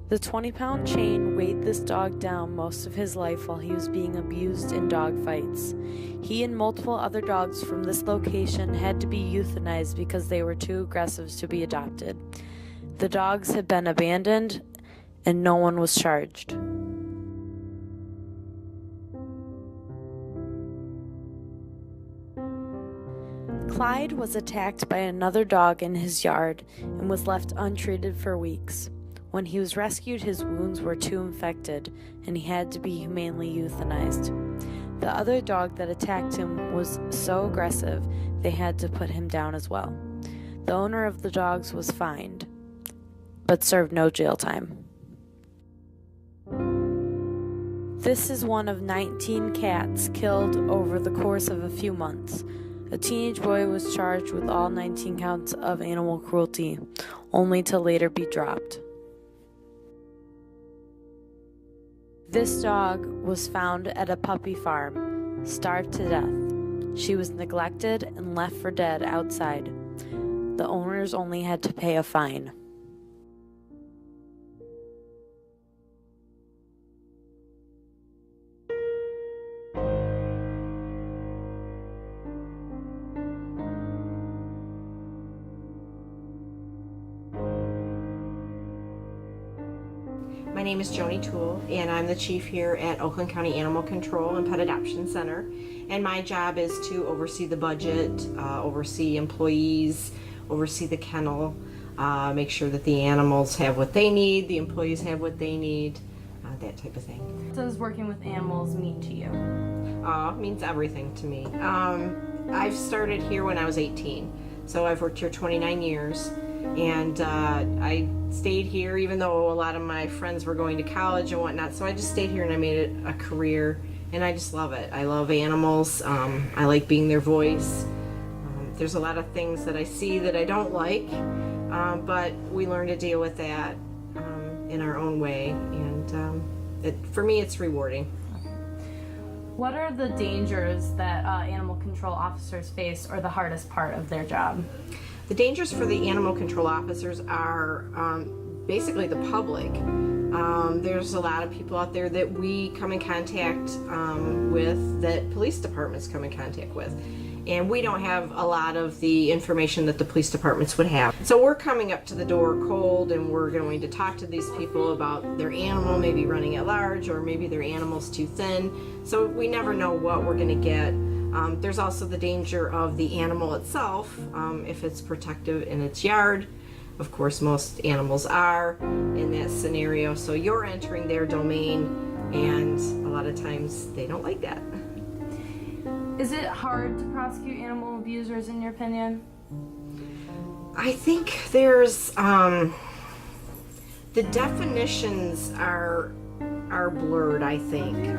The 20-pound chain weighed this dog down most of his life while he was being abused in dog fights. He and multiple other dogs from this location had to be euthanized because they were too aggressive to be adopted. The dogs had been abandoned, and no one was charged. Clyde was attacked by another dog in his yard and was left untreated for weeks. When he was rescued, his wounds were too infected, and he had to be humanely euthanized. The other dog that attacked him was so aggressive, they had to put him down as well. The owner of the dogs was fined, but served no jail time. This is one of 19 cats killed over the course of a few months. A teenage boy was charged with all 19 counts of animal cruelty, only to later be dropped. This dog was found at a puppy farm, starved to death. She was neglected and left for dead outside. The owners only had to pay a fine. My name is Joannie Toole, and I'm the chief here at Oakland County Animal Control and Pet Adoption Center. And my job is to oversee the budget, oversee employees, oversee the kennel, make sure that the animals have what they need, the employees have what they need, that type of thing. What does working with animals mean to you? It means everything to me. I've started here when I was 18, so I've worked here 29 years. And I stayed here even though a lot of my friends were going to college and whatnot, so I just stayed here and I made it a career, and I just love it. I love animals. I like being their voice. There's a lot of things that I see that I don't like, but we learn to deal with that in our own way, and for me it's rewarding. What are the dangers that animal control officers face, or the hardest part of their job? The dangers for the animal control officers are basically the public. There's a lot of people out there that we come in contact with, that police departments come in contact with. And we don't have a lot of the information that the police departments would have. So we're coming up to the door cold, and we're going to talk to these people about their animal maybe running at large, or maybe their animal's too thin. So we never know what we're going to get. There's also the danger of the animal itself, if it's protective in its yard. Of course, most animals are in that scenario, so you're entering their domain, and a lot of times they don't like that. Is it hard to prosecute animal abusers, in your opinion? I think there's the definitions are blurred, I think.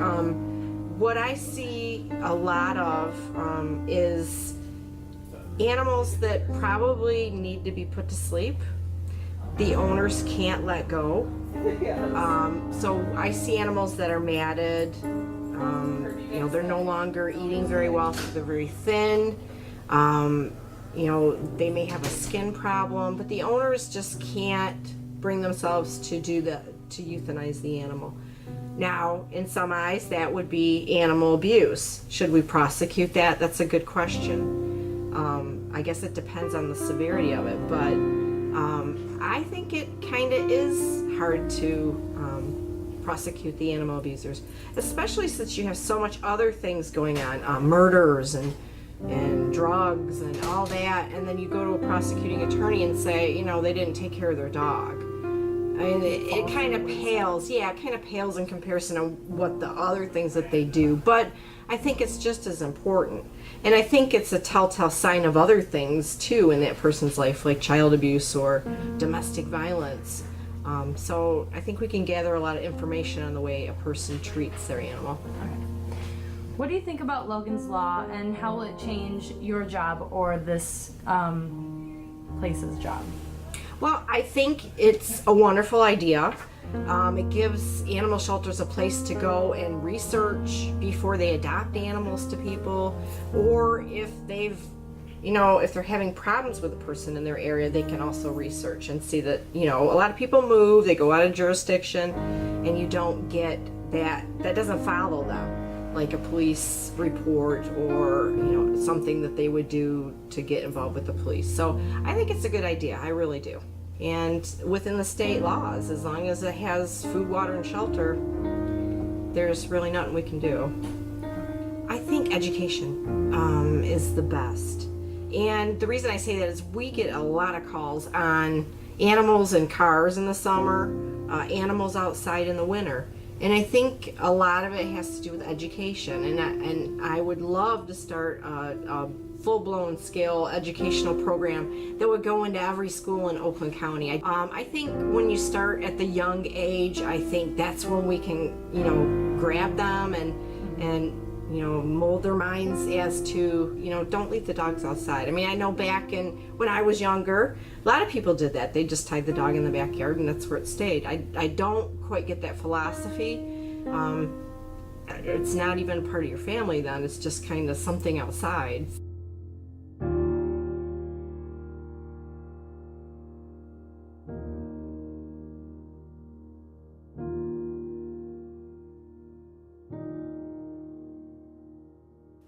What I see a lot of is animals that probably need to be put to sleep. The owners can't let go. So I see animals that are matted. They're no longer eating very well, so they're very thin. They may have a skin problem, but the owners just can't bring themselves to euthanize the animal. Now, in some eyes, that would be animal abuse. Should we prosecute that? That's a good question. I guess it depends on the severity of it, but I think it kind of is hard to prosecute the animal abusers, especially since you have so much other things going on, murders and drugs and all that, and then you go to a prosecuting attorney and say, they didn't take care of their dog. I mean, it kind of pales, in comparison to what the other things that they do, but I think it's just as important. And I think it's a telltale sign of other things, too, in that person's life, like child abuse or domestic violence. So I think we can gather a lot of information on the way a person treats their animal. What do you think about Logan's Law, and how will it change your job or this place's job? Well, I think it's a wonderful idea. It gives animal shelters a place to go and research before they adopt animals to people, or if they've if they're having problems with a person in their area, they can also research and see that, a lot of people move, they go out of jurisdiction, and you don't get that doesn't follow them, like a police report or, something that they would do to get involved with the police. So I think it's a good idea. I really do. And within the state laws, as long as it has food, water, and shelter, there's really nothing we can do. I think education is the best. And the reason I say that is we get a lot of calls on animals in cars in the summer, animals outside in the winter. And I think a lot of it has to do with education. And I would love to start a full-blown scale educational program that would go into every school in Oakland County. I think when you start at the young age, I think that's when we can, grab them and mold their minds as to, don't leave the dogs outside. I mean, I know back when I was younger, a lot of people did that. They just tied the dog in the backyard and that's where it stayed. I don't quite get that philosophy. It's not even part of your family then. It's just kind of something outside.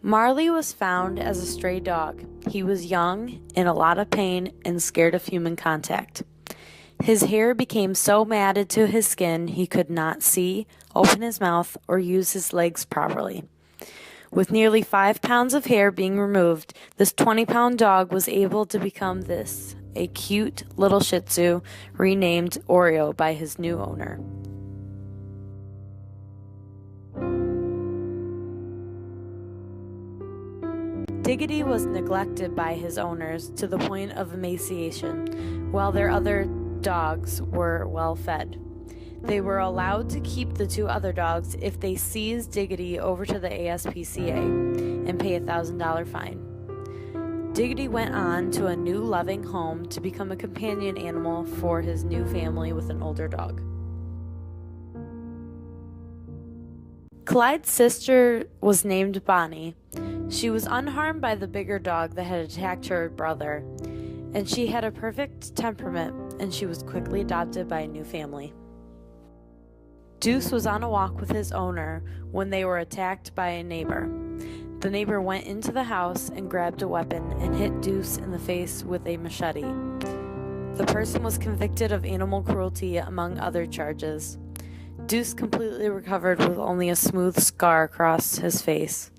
Marley was found as a stray dog. He was young, in a lot of pain, and scared of human contact. His hair became so matted to his skin he could not see, open his mouth, or use his legs properly. With nearly 5 pounds of hair being removed, this 20-pound dog was able to become a cute little Shih Tzu renamed Oreo by his new owner. Diggity was neglected by his owners to the point of emaciation, while their other dogs were well fed. They were allowed to keep the 2 other dogs if they seized Diggity over to the ASPCA and pay a $1,000 fine. Diggity went on to a new loving home to become a companion animal for his new family with an older dog. Clyde's sister was named Bonnie. She was unharmed by the bigger dog that had attacked her brother, and she had a perfect temperament, and she was quickly adopted by a new family. Deuce was on a walk with his owner when they were attacked by a neighbor. The neighbor went into the house and grabbed a weapon and hit Deuce in the face with a machete. The person was convicted of animal cruelty, among other charges. Deuce completely recovered with only a smooth scar across his face.